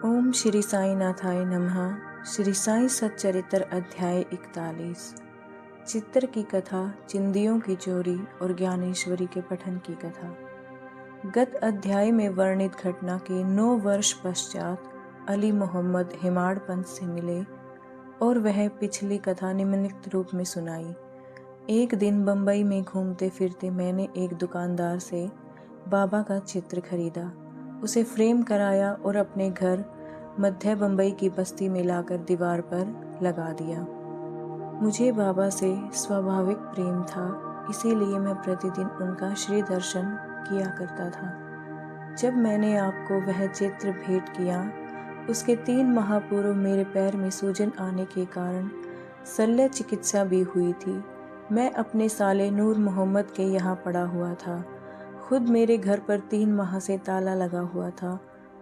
ओम श्री साई नाथाय नमः। श्री साई सच्चरित्र अध्याय 41। चित्र की कथा, चिंदियों की चोरी और ज्ञानेश्वरी के पठन की कथा। गत अध्याय में वर्णित घटना के 9 वर्ष पश्चात अली मोहम्मद हिमाड़ पंथ से मिले और वह पिछली कथा निम्नलिखित रूप में सुनाई। एक दिन बम्बई में घूमते फिरते मैंने एक दुकानदार से बाबा का चित्र खरीदा, उसे फ्रेम कराया और अपने घर मध्य बम्बई की बस्ती में लाकर दीवार पर लगा दिया। मुझे बाबा से स्वाभाविक प्रेम था, इसीलिए मैं प्रतिदिन उनका श्री दर्शन किया करता था। जब मैंने आपको वह चित्र भेंट किया, उसके 3 माह पूर्व मेरे पैर में सूजन आने के कारण शल्य चिकित्सा भी हुई थी। मैं अपने साले नूर मोहम्मद के यहाँ पड़ा हुआ था। खुद मेरे घर पर 3 माह से ताला लगा हुआ था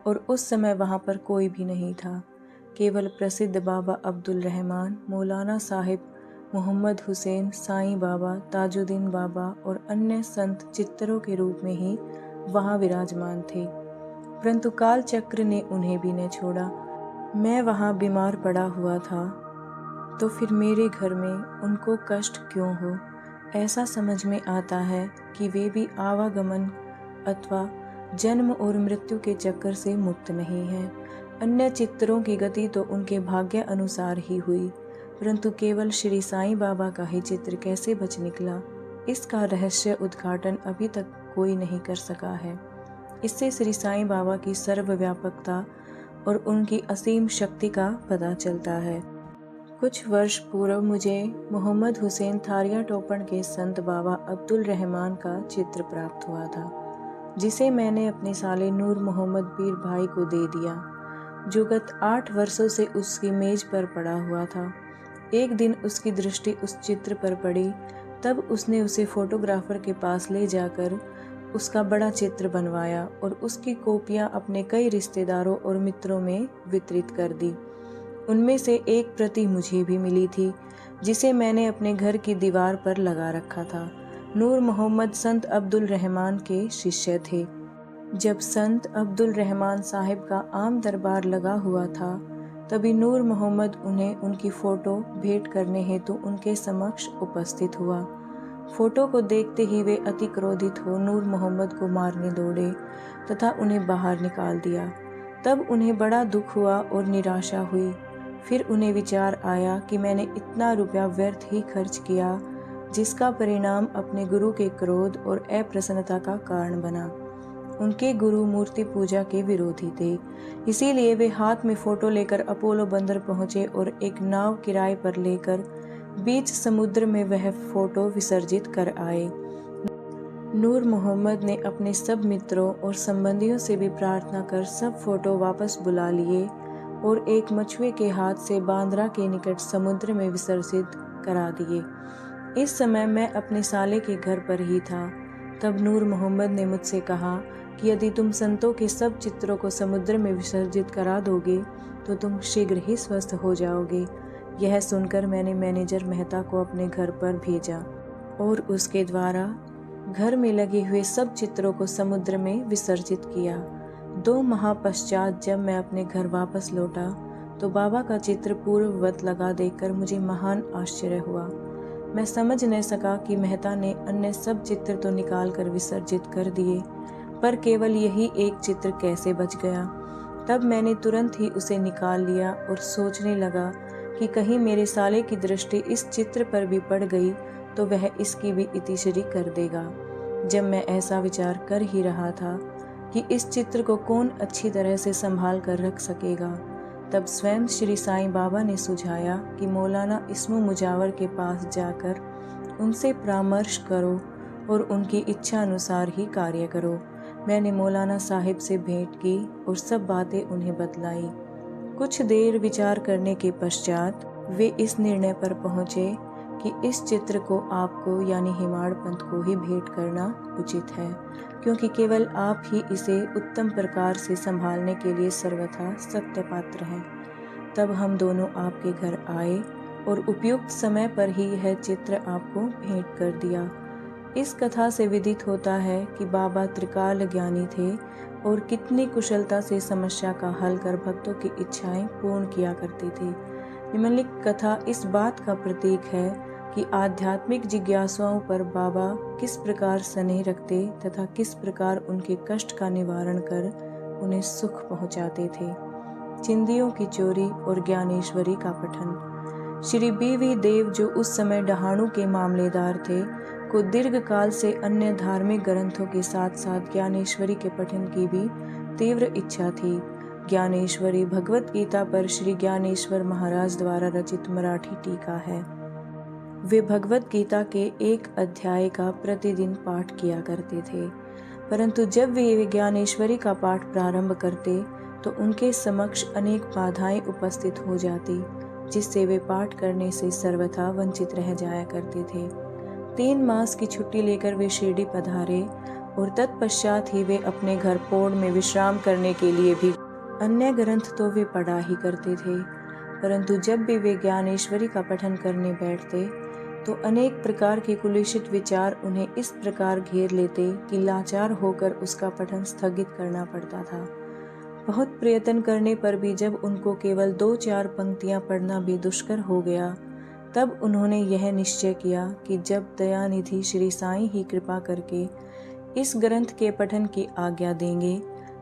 और उस समय वहाँ पर कोई भी नहीं था। केवल प्रसिद्ध बाबा अब्दुल रहमान, मौलाना साहिब मोहम्मद हुसैन, साईं बाबा, ताजुद्दीन बाबा और अन्य संत चित्रों के रूप में ही वहाँ विराजमान थे, परंतु काल चक्र ने उन्हें भी न छोड़ा। मैं वहाँ बीमार पड़ा हुआ था, तो फिर मेरे घर में उनको कष्ट क्यों हो? ऐसा समझ में आता है कि वे भी आवागमन अथवा जन्म और मृत्यु के चक्कर से मुक्त नहीं हैं। अन्य चित्रों की गति तो उनके भाग्य अनुसार ही हुई, परंतु केवल श्री साईं बाबा का ही चित्र कैसे बच निकला, इसका रहस्य उद्घाटन अभी तक कोई नहीं कर सका है। इससे श्री साईं बाबा की सर्वव्यापकता और उनकी असीम शक्ति का पता चलता है। कुछ वर्ष पूर्व मुझे मोहम्मद हुसैन थारिया टोपण के संत बाबा अब्दुल रहमान का चित्र प्राप्त हुआ था, जिसे मैंने अपने साले नूर मोहम्मद पीर भाई को दे दिया, जो गत 8 वर्षों से उसकी मेज पर पड़ा हुआ था। एक दिन उसकी दृष्टि उस चित्र पर पड़ी, तब उसने उसे फोटोग्राफर के पास ले जाकर उसका बड़ा चित्र बनवाया और उसकी कॉपियां अपने कई रिश्तेदारों और मित्रों में वितरित कर दी। उनमें से एक प्रति मुझे भी मिली थी, जिसे मैंने अपने घर की दीवार पर लगा रखा था। नूर मोहम्मद संत अब्दुल रहमान के शिष्य थे। जब संत अब्दुल रहमान साहिब का आम दरबार लगा हुआ था, तभी नूर मोहम्मद उन्हें उनकी फ़ोटो भेंट करने हेतु उनके समक्ष उपस्थित हुआ। फोटो को देखते ही वे अति क्रोधित हो नूर मोहम्मद को मारने दौड़े तथा उन्हें बाहर निकाल दिया। तब उन्हें बड़ा दुख हुआ और निराशा हुई। फिर उन्हें विचार आया कि मैंने इतना रुपया व्यर्थ ही खर्च किया, जिसका परिणाम अपने गुरु के क्रोध और अप्रसन्नता का कारण बना। उनके गुरु मूर्ति पूजा के विरोधी थे, इसीलिए वे हाथ में फोटो लेकर अपोलो बंदर पहुंचे और एक नाव किराए पर लेकर बीच समुद्र में वह फोटो विसर्जित कर आए। नूर मोहम्मद ने अपने सब मित्रों और संबंधियों से भी प्रार्थना कर सब फोटो वापस बुला लिए और एक मछुए के हाथ से बांद्रा के निकट समुद्र में विसर्जित करा दिए। इस समय मैं अपने साले के घर पर ही था। तब नूर मोहम्मद ने मुझसे कहा कि यदि तुम संतों के सब चित्रों को समुद्र में विसर्जित करा दोगे तो तुम शीघ्र ही स्वस्थ हो जाओगे। यह सुनकर मैंने मैनेजर मेहता को अपने घर पर भेजा और उसके द्वारा घर में लगे हुए सब चित्रों को समुद्र में विसर्जित किया। 2 माह पश्चात जब मैं अपने घर वापस लौटा, तो बाबा का चित्र पूर्ववत लगा देखकर मुझे महान आश्चर्य हुआ। मैं समझ न सका कि मेहता ने अन्य सब चित्र तो निकाल कर विसर्जित कर दिए, पर केवल यही एक चित्र कैसे बच गया। तब मैंने तुरंत ही उसे निकाल लिया और सोचने लगा कि कहीं मेरे साले की दृष्टि इस चित्र पर भी पड़ गई तो वह इसकी भी इतिश्री कर देगा। जब मैं ऐसा विचार कर ही रहा था कि इस चित्र को कौन अच्छी तरह से संभाल कर रख सकेगा, तब स्वयं श्री साईं बाबा ने सुझाया कि मौलाना इस्मू मुजावर के पास जाकर उनसे परामर्श करो और उनकी इच्छा अनुसार ही कार्य करो। मैंने मौलाना साहिब से भेंट की और सब बातें उन्हें बतलाई। कुछ देर विचार करने के पश्चात वे इस निर्णय पर पहुँचे कि इस चित्र को आपको यानी हिमाड़ पंथ को ही भेंट करना उचित है, क्योंकि केवल आप ही इसे उत्तम प्रकार से संभालने के लिए सर्वथा सत्य पात्र हैं। तब हम दोनों आपके घर आए और उपयुक्त समय पर ही यह चित्र आपको भेंट कर दिया। इस कथा से विदित होता है कि बाबा त्रिकाल ज्ञानी थे और कितनी कुशलता से समस्या का हल कर भक्तों की इच्छाएं पूर्ण किया करते थे। निम्नलिखित कथा इस बात का प्रतीक है कि आध्यात्मिक जिज्ञासाओं पर बाबा किस प्रकार स्नेह रखते तथा किस प्रकार उनके कष्ट का निवारण कर उन्हें सुख पहुंचाते थे। चिंदियों की चोरी और ज्ञानेश्वरी का पठन। श्री बी.वी. देव, जो उस समय डहाणु के मामलेदार थे, को दीर्घ काल से अन्य धार्मिक ग्रंथों के साथ साथ ज्ञानेश्वरी के पठन की भी तीव्र इच्छा थी। ज्ञानेश्वरी भगवत गीता पर श्री ज्ञानेश्वर महाराज द्वारा रचित मराठी टीका है। वे भगवत गीता के एक अध्याय का प्रतिदिन पाठ किया करते थे, परंतु जब वे ज्ञानेश्वरी का पाठ प्रारंभ करते तो उनके समक्ष अनेक बाधाएं उपस्थित हो जाती, जिससे वे पाठ करने से सर्वथा वंचित रह जाया करते थे। 3 मास की छुट्टी लेकर वे शिरडी पधारे और तत्पश्चात ही वे अपने घर पोड़ में विश्राम करने के लिए भी। अन्य ग्रंथ तो वे पढ़ा ही करते थे, परंतु जब भी वे ज्ञानेश्वरी का पठन करने बैठते तो अनेक प्रकार के कुलुषित विचार उन्हें इस प्रकार घेर लेते कि लाचार होकर उसका पठन स्थगित करना पड़ता था। बहुत प्रयत्न करने पर भी जब उनको केवल 2-4 पंक्तियां पढ़ना भी दुष्कर हो गया, तब उन्होंने यह निश्चय किया कि जब दयानिधि श्री साईं ही कृपा करके इस ग्रंथ के पठन की आज्ञा देंगे,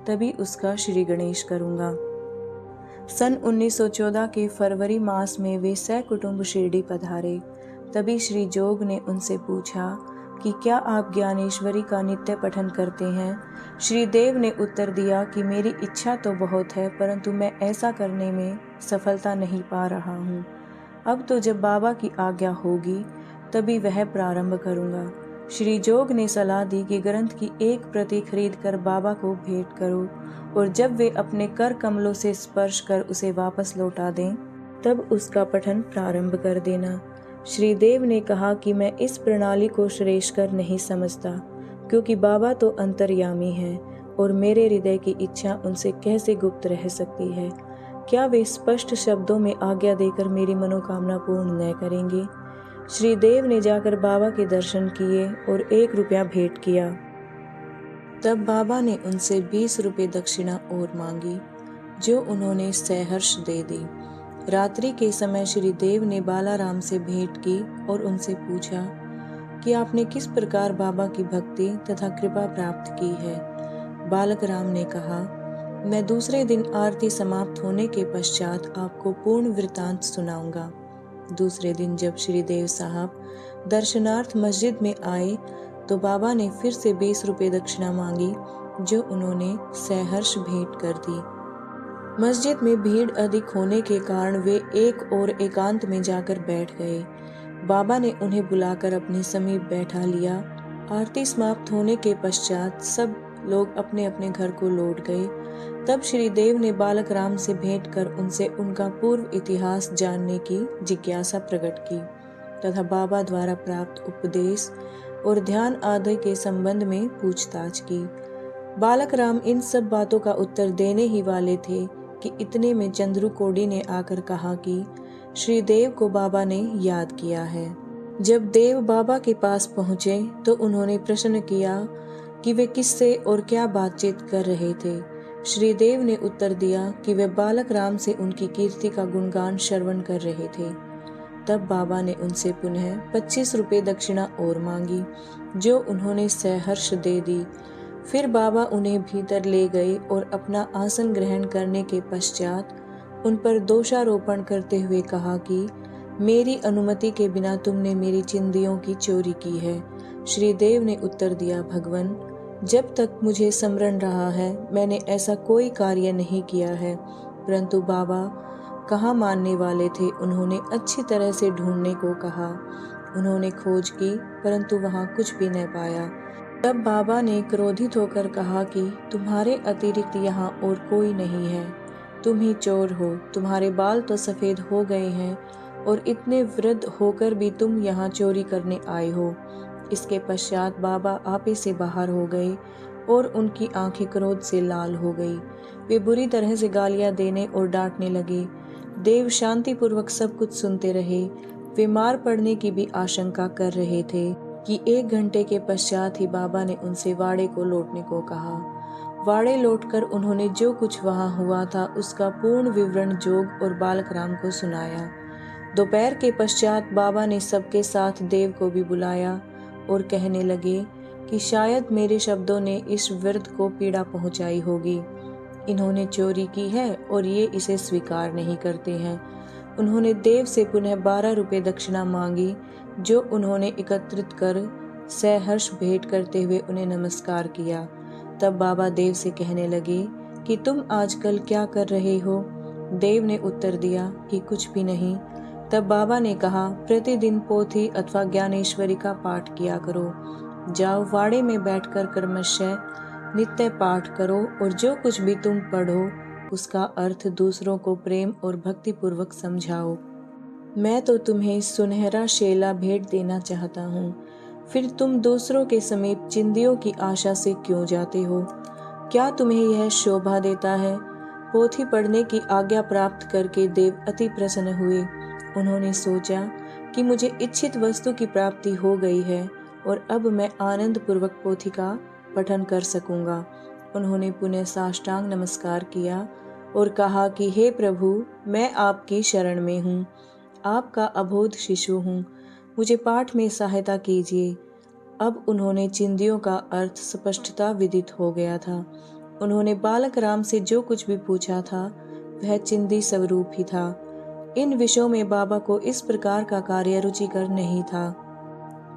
तभी उसका श्री गणेश करूँगा। सन 1914 के फरवरी मास में वे सकुटुंब शिरडी पधारे। तभी श्री जोग ने उनसे पूछा कि क्या आप ज्ञानेश्वरी का नित्य पठन करते हैं? श्री देव ने उत्तर दिया कि मेरी इच्छा तो बहुत है, परंतु मैं ऐसा करने में सफलता नहीं पा रहा हूँ। अब तो जब बाबा की आज्ञा होगी तभी वह प्रारंभ करूँगा। श्री जोग ने सलाह दी कि ग्रंथ की एक प्रति खरीद कर बाबा को भेंट करो और जब वे अपने कर कमलों से स्पर्श कर उसे वापस लौटा दें, तब उसका पठन प्रारंभ कर देना। श्री देव ने कहा कि मैं इस प्रणाली को श्रेष्ठकर नहीं समझता, क्योंकि बाबा तो अंतर्यामी हैं और मेरे हृदय की इच्छा उनसे कैसे गुप्त रह सकती है। क्या वे स्पष्ट शब्दों में आज्ञा देकर मेरी मनोकामना पूर्ण न करेंगे? श्री देव ने जाकर बाबा के दर्शन किए और 1 रुपया भेंट किया। तब बाबा ने उनसे 20 रुपये दक्षिणा और मांगी, जो उन्होंने सहर्ष दे दी। रात्रि के समय श्री देव ने बालाराम से भेंट की और उनसे पूछा कि आपने किस प्रकार बाबा की भक्ति तथा कृपा प्राप्त की है। बालक राम ने कहा, मैं दूसरे दिन आरती समाप्त होने के पश्चात आपको पूर्ण वृतांत सुनाऊंगा। दूसरे दिन जब श्री देव साहब दर्शनार्थ मस्जिद में आए तो बाबा ने फिर से 20 रुपये दक्षिणा मांगी, जो उन्होंने सहर्ष भेंट कर दी। मस्जिद में भीड़ अधिक होने के कारण वे एक और एकांत में जाकर बैठ गए। बाबा ने उन्हें बुलाकर अपने समीप बैठा लिया। आरती समाप्त होने के पश्चात सब लोग अपने अपने घर को लौट गए। तब श्री देव ने बालक राम से भेंट कर उनसे उनका पूर्व इतिहास जानने की जिज्ञासा प्रकट की तथा बाबा द्वारा प्राप्त उपदेश और ध्यान आदि के संबंध में पूछताछ की। बालक राम इन सब बातों का उत्तर देने ही वाले थे कि इतने में चंद्रू कोडी ने आकर कहा कि श्री देव को बाबा ने याद किया है। जब देव बाबा के पास पहुंचे तो उन्होंने प्रश्न किया कि वे किससे और क्या बातचीत कर रहे थे। श्री देव ने उत्तर दिया कि वे बालक राम से उनकी कीर्ति का गुणगान श्रवण कर रहे थे। तब बाबा ने उनसे पुनः 25 रुपये दक्षिणा और मांगी, जो उन्होंने सहर्ष दे दी। फिर बाबा उन्हें भीतर ले गए और अपना आसन ग्रहण करने के पश्चात उन पर दोषारोपण करते हुए कहा कि मेरी अनुमति के बिना तुमने मेरी चिंदियों की चोरी की है। श्री देव ने उत्तर दिया, भगवन, जब तक मुझे स्मरण रहा है मैंने ऐसा कोई कार्य नहीं किया है। परंतु बाबा कहाँ मानने वाले थे, उन्होंने अच्छी तरह से ढूंढने को कहा। उन्होंने खोज की परंतु वहाँ कुछ भी न पाया। तब बाबा ने क्रोधित होकर कहा कि तुम्हारे अतिरिक्त यहाँ और कोई नहीं है, तुम ही चोर हो। तुम्हारे बाल तो सफ़ेद हो गए हैं और इतने वृद्ध होकर भी तुम यहाँ चोरी करने आए हो। इसके पश्चात बाबा आपे से बाहर हो गए और उनकी आंखें क्रोध से लाल हो गई। वे बुरी तरह से गालियां देने और डांटने लगे। देव शांतिपूर्वक सब कुछ सुनते रहे। वे मार पड़ने की भी आशंका कर रहे थे कि 1 घंटे के पश्चात ही बाबा ने उनसे वाड़े को लौटने को कहा। वाड़े लौटकर उन्होंने जो कुछ वहां हुआ था उसका पूर्ण विवरण जोग और बालक राम को सुनाया। दोपहर के पश्चात बाबा ने सबके साथ देव को भी बुलाया और कहने लगे कि शायद मेरे शब्दों ने इस वृद्ध को पीड़ा पहुंचाई होगी। इन्होंने चोरी की है और ये इसे स्वीकार नहीं करते हैं। उन्होंने देव से पुनः 12 रुपये दक्षिणा मांगी, जो उन्होंने एकत्रित कर सहर्ष भेंट करते हुए उन्हें नमस्कार किया। तब बाबा देव से कहने लगे कि तुम आजकल क्या कर रहे हो? देव ने उत्तर दिया कि कुछ भी नहीं। तब बाबा ने कहा, प्रतिदिन पोथी अथवा ज्ञानेश्वरी का पाठ किया करो। जाओ वाड़े में बैठकर क्रमशः नित्य पाठ करो और जो कुछ भी तुम पढ़ो उसका अर्थ दूसरों को प्रेम और भक्ति पूर्वक समझाओ। मैं तो तुम्हें सुनहरा शेला भेंट देना चाहता हूँ, फिर तुम दूसरों के समीप चिंदियों की आशा से क्यों जाते हो? क्या तुम्हें यह शोभा देता है? पोथी पढ़ने की आज्ञा प्राप्त करके देव अति प्रसन्न हुए। उन्होंने सोचा कि मुझे इच्छित वस्तु की प्राप्ति हो गई है और अब मैं आनंद पूर्वक पोथी का पठन कर सकूंगा। उन्होंने पुनः साष्टांग नमस्कार किया और कहा कि हे प्रभु, मैं आपकी शरण में हूँ, आपका अबोध शिशु हूँ, मुझे पाठ में सहायता कीजिए। अब उन्होंने चिंदियों का अर्थ स्पष्टता विदित हो गया था। उन्होंने बालक राम से जो कुछ भी पूछा था वह चिंदी स्वरूप ही था। इन विषयों में बाबा को इस प्रकार का कार्य रुचिकर नहीं था,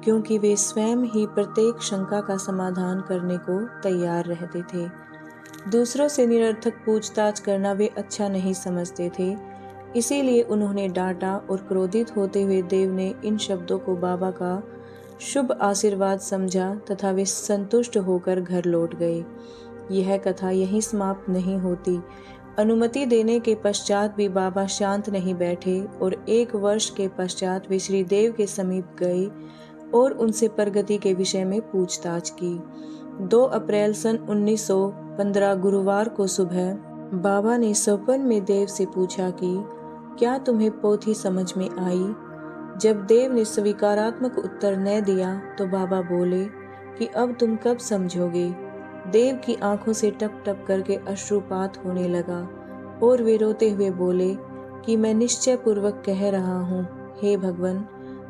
क्योंकि वे स्वयं ही प्रत्येक शंका का समाधान करने को तैयार रहते थे। दूसरों से निरर्थक पूछताछ करना वे अच्छा नहीं समझते थे। इसीलिए उन्होंने डांटा और क्रोधित होते हुए देव ने इन शब्दों को बाबा का शुभ आशीर्वाद समझा तथा वे संतुष्ट होकर घर लौट गए। यह कथा यहीं समाप्त नहीं होती। अनुमति देने के पश्चात भी बाबा शांत नहीं बैठे और 1 वर्ष के पश्चात वे श्री देव के समीप गए और उनसे प्रगति के विषय में पूछताछ की। 2 अप्रैल सन 1915 गुरुवार को सुबह बाबा ने स्वप्न में देव से पूछा कि क्या तुम्हें पोथी समझ में आई? जब देव ने स्वीकारात्मक उत्तर न दिया तो बाबा बोले कि अब तुम कब समझोगे? देव की आंखों से टप टप करके अश्रुपात होने लगा और वे रोते हुए बोले कि मैं निश्चय पूर्वक कह रहा हूँ, हे भगवान,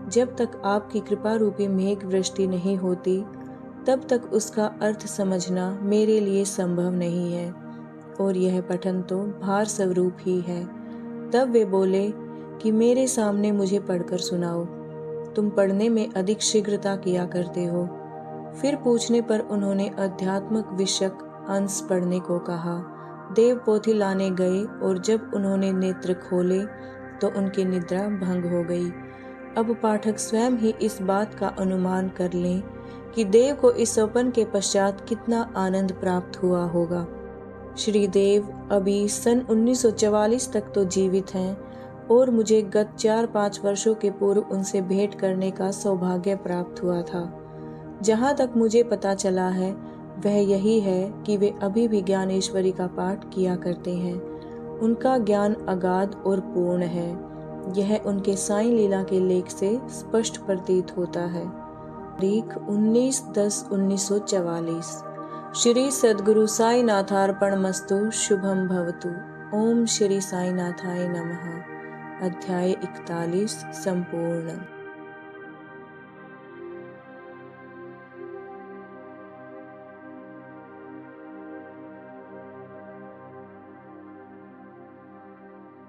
जब तक आपकी कृपा रूपी मेघ वृष्टि नहीं होती तब तक उसका अर्थ समझना मेरे लिए संभव नहीं है, और यह पठन तो भार स्वरूप ही है। तब वे बोले कि मेरे सामने मुझे पढ़कर सुनाओ, तुम पढ़ने में अधिक शीघ्रता किया करते हो। फिर पूछने पर उन्होंने अध्यात्मक विषयक अंश पढ़ने को कहा। देव पोथी लाने गए और जब उन्होंने नेत्र खोले तो उनकी निद्रा भंग हो गई। अब पाठक स्वयं ही इस बात का अनुमान कर लें कि देव को इस स्वप्न के पश्चात कितना आनंद प्राप्त हुआ होगा। श्री देव अभी सन 1944 तक तो जीवित हैं और मुझे गत 4-5 वर्षों के पूर्व उनसे भेंट करने का सौभाग्य प्राप्त हुआ था। जहाँ तक मुझे पता चला है वह यही है कि वे अभी भी ज्ञानेश्वरी का पाठ किया करते हैं। उनका ज्ञान अगाध और पूर्ण है। यह उनके साईं लीला के लेख से स्पष्ट प्रतीत होता है। तारीख 19/10/1944। श्री सद्गुरु साईनाथार्पणमस्तु। शुभम भवतु। ओम श्री साईनाथाय नमः। अध्याय 41 संपूर्ण।